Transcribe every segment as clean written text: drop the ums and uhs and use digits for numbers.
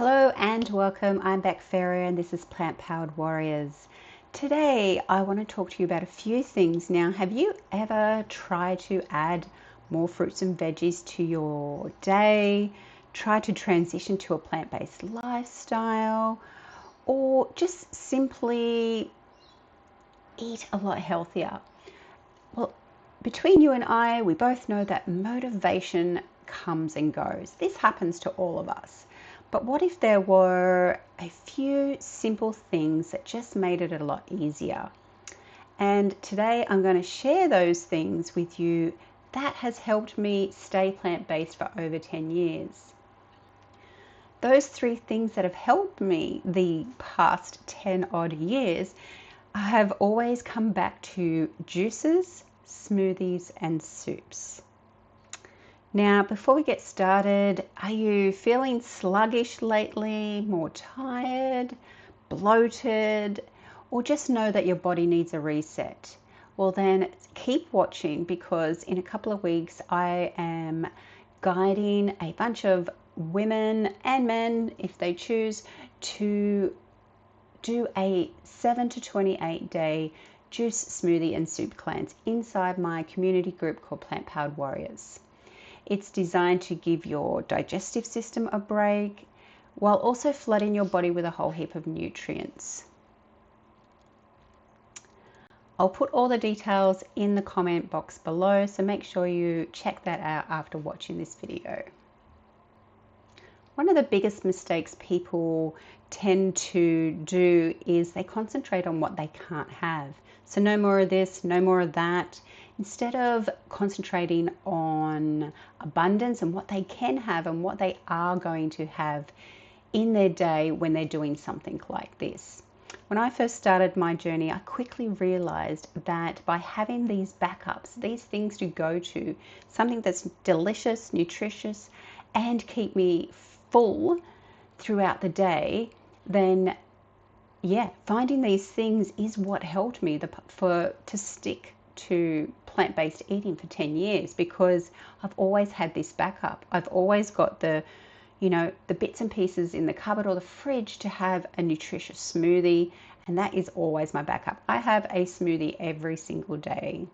Hello and welcome. I'm Beck Ferrier and this is Plant Powered Warriors. Today I want to talk to you about a few things. Now, have you ever tried to add more fruits and veggies to your day? Try to transition to a plant-based lifestyle, or just simply eat a lot healthier? Well, between you and I, we both know that motivation comes and goes. This happens to all of us. But what if there were a few simple things that just made it a lot easier? And today I'm going to share those things with you that has helped me stay plant-based for over 10 years. Those three things that have helped me the past 10 odd years have always come back to juices, smoothies, and soups. Now, before we get started, are you feeling sluggish lately, more tired, bloated, or just know that your body needs a reset? Well, then keep watching, because in a couple of weeks I am guiding a bunch of women and men, if they choose, to do a 7 to 28 day juice, smoothie, and soup cleanse inside my community group called Plant Powered Warriors. It's designed to give your digestive system a break while also flooding your body with a whole heap of nutrients. I'll put all the details in the comment box below, so make sure you check that out after watching this video. One of the biggest mistakes people tend to do is they concentrate on what they can't have. So no more of this, no more of that. Instead of concentrating on abundance and what they can have and what they are going to have in their day when they're doing something like this. When I first started my journey, I quickly realized that by having these backups, these things to go to, something that's delicious, nutritious, and keep me full throughout the day, then finding these things is what helped me to stick to plant-based eating for 10 years, because I've always had this backup. I've always got the bits and pieces in the cupboard or the fridge to have a nutritious smoothie, and that is always my backup. I have a smoothie every single day.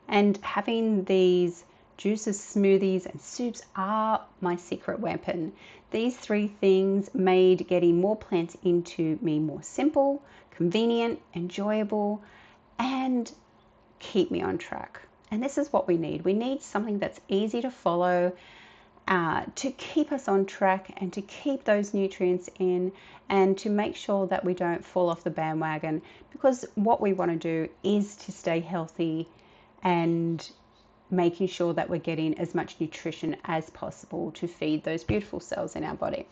And having these juices, smoothies, and soups are my secret weapon. These three things made getting more plants into me more simple, convenient, enjoyable, and keep me on track. And this is what we need. We need something that's easy to follow, to keep us on track and to keep those nutrients in, and to make sure that we don't fall off the bandwagon, because what we want to do is to stay healthy and making sure that we're getting as much nutrition as possible to feed those beautiful cells in our body.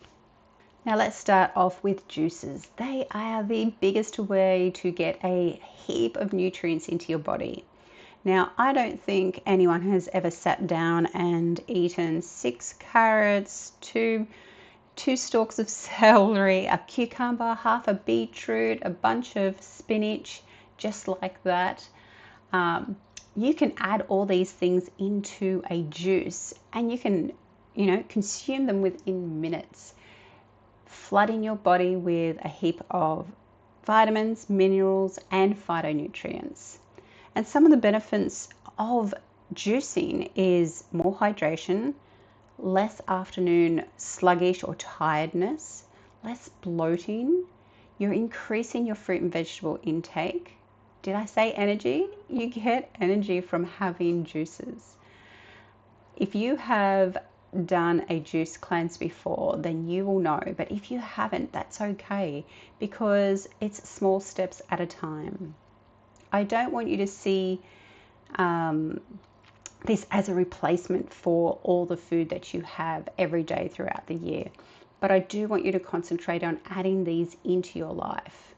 Now let's start off with juices. They are the biggest way to get a heap of nutrients into your body. Now, I don't think anyone has ever sat down and eaten 6 carrots, two stalks of celery, a cucumber, half a beetroot, a bunch of spinach, just like that. You can add all these things into a juice and you can, consume them within minutes, flooding your body with a heap of vitamins, minerals, and phytonutrients. And some of the benefits of juicing is more hydration, less afternoon sluggish or tiredness, less bloating. You're increasing your fruit and vegetable intake. Did I say energy? You get energy from having juices. If you have done a juice cleanse before, then you will know. But if you haven't, that's okay, because it's small steps at a time. I don't want you to see this as a replacement for all the food that you have every day throughout the year. But I do want you to concentrate on adding these into your life.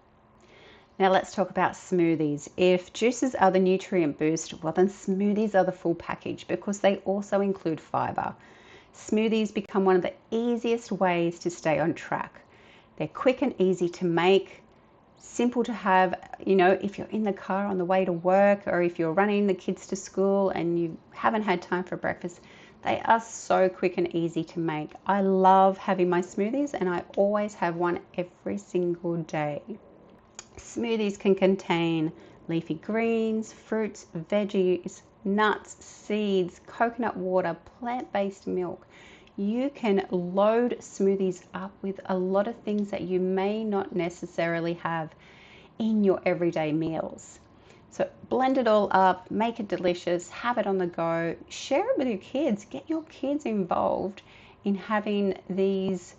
Now let's talk about smoothies. If juices are the nutrient boost, well then smoothies are the full package, because they also include fiber. Smoothies become one of the easiest ways to stay on track. They're quick and easy to make, simple to have, if you're in the car on the way to work, or if you're running the kids to school and you haven't had time for breakfast. They are so quick and easy to make. I love having my smoothies, and I always have one every single day. Smoothies can contain leafy greens, fruits, veggies, nuts, seeds, coconut water, plant-based milk. You can load smoothies up with a lot of things that you may not necessarily have in your everyday meals. So blend it all up, make it delicious, have it on the go, share it with your kids, get your kids involved in having these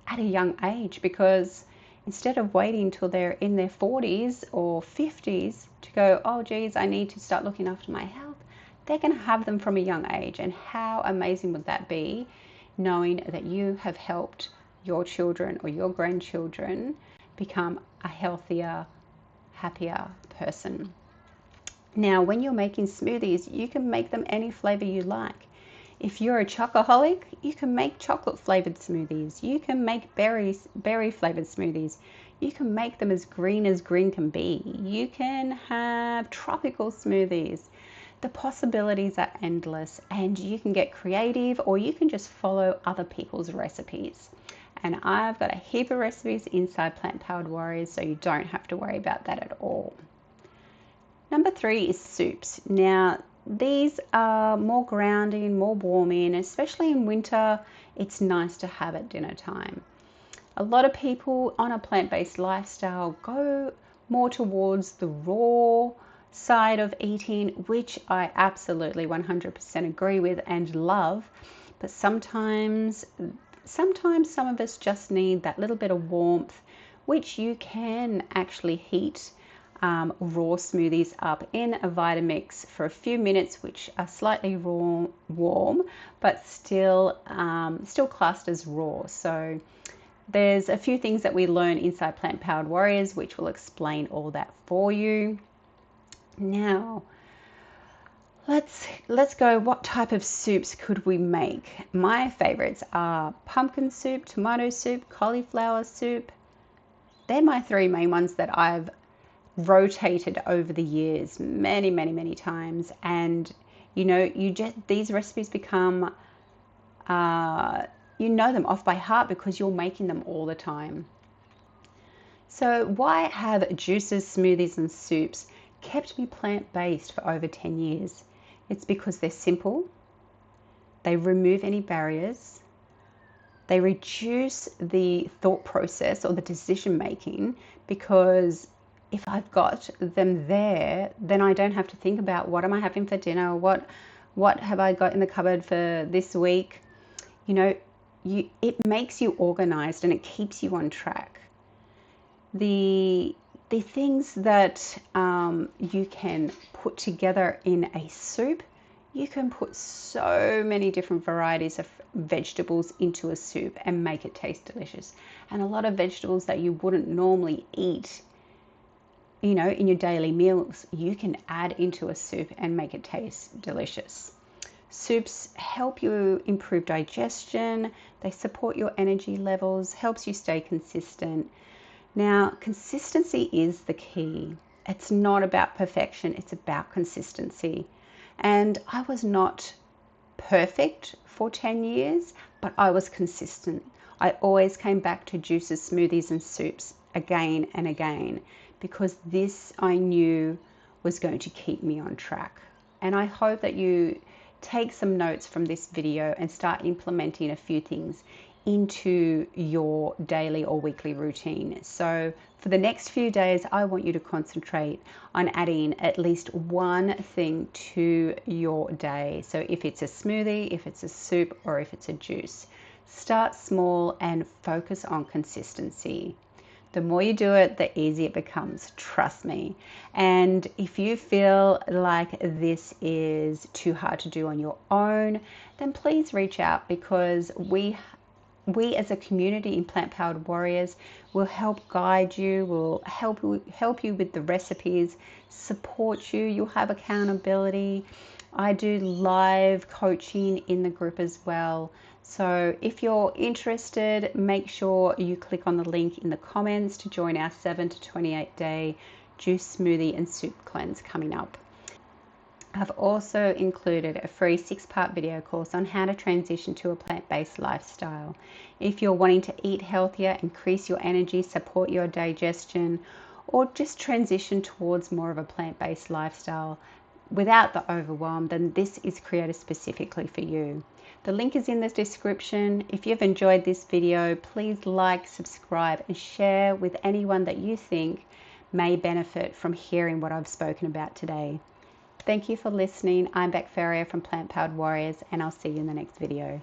at a young age, because instead of waiting till they're in their 40s or 50s to go, oh geez, I need to start looking after my health, they're going to have them from a young age. And how amazing would that be, knowing that you have helped your children or your grandchildren become a healthier, happier person. Now, when you're making smoothies, you can make them any flavor you like. If you're a chocoholic, you can make chocolate flavored smoothies. You can make berry flavored smoothies. You can make them as green can be. You can have tropical smoothies. The possibilities are endless, and you can get creative, or you can just follow other people's recipes. And I've got a heap of recipes inside Plant Powered Warriors, so you don't have to worry about that at all. Number 3 is soups. Now, these are more grounding, more warming, especially in winter. It's nice to have at dinner time. A lot of people on a plant-based lifestyle go more towards the raw side of eating, which I absolutely 100% agree with and love. But sometimes some of us just need that little bit of warmth, which you can actually heat raw smoothies up in a Vitamix for a few minutes, which are slightly warm, but still classed as raw. So there's a few things that we learn inside Plant Powered Warriors, which will explain all that for you. Now, let's go. What type of soups could we make? My favorites are pumpkin soup, tomato soup, cauliflower soup. They're my 3 main ones that I've rotated over the years many times. And these recipes become you know them off by heart because you're making them all the time. So why have juices, smoothies and soups kept me plant-based for over 10 years? It's because they're simple, they remove any barriers, they reduce the thought process or the decision making, because if I've got them there, then I don't have to think about what am I having for dinner, what have I got in the cupboard for this week. It makes you organized and it keeps you on track. The things that you can put together in a soup, you can put so many different varieties of vegetables into a soup and make it taste delicious. And a lot of vegetables that you wouldn't normally eat, in your daily meals, you can add into a soup and make it taste delicious. Soups help you improve digestion, they support your energy levels, helps you stay consistent. Now, consistency is the key. It's not about perfection, it's about consistency. And I was not perfect for 10 years, but I was consistent. I always came back to juices, smoothies and soups again and again, because this I knew was going to keep me on track. And I hope that you take some notes from this video and start implementing a few things into your daily or weekly routine. So for the next few days, I want you to concentrate on adding at least one thing to your day. So if it's a smoothie, if it's a soup, or if it's a juice, start small and focus on consistency. The more you do it, the easier it becomes, trust me. And if you feel like this is too hard to do on your own, then please reach out, because we as a community in Plant Powered Warriors will help guide you, will help you with the recipes, support you. You'll have accountability. I do live coaching in the group as well. So if you're interested, make sure you click on the link in the comments to join our 7 to 28 day juice, smoothie and soup cleanse coming up. I've also included a free 6-part video course on how to transition to a plant-based lifestyle. If you're wanting to eat healthier, increase your energy, support your digestion, or just transition towards more of a plant-based lifestyle without the overwhelm, then this is created specifically for you. The link is in the description. If you've enjoyed this video, please like, subscribe, and share with anyone that you think may benefit from hearing what I've spoken about today. Thank you for listening. I'm Beck Ferrier from Plant Powered Warriors, and I'll see you in the next video.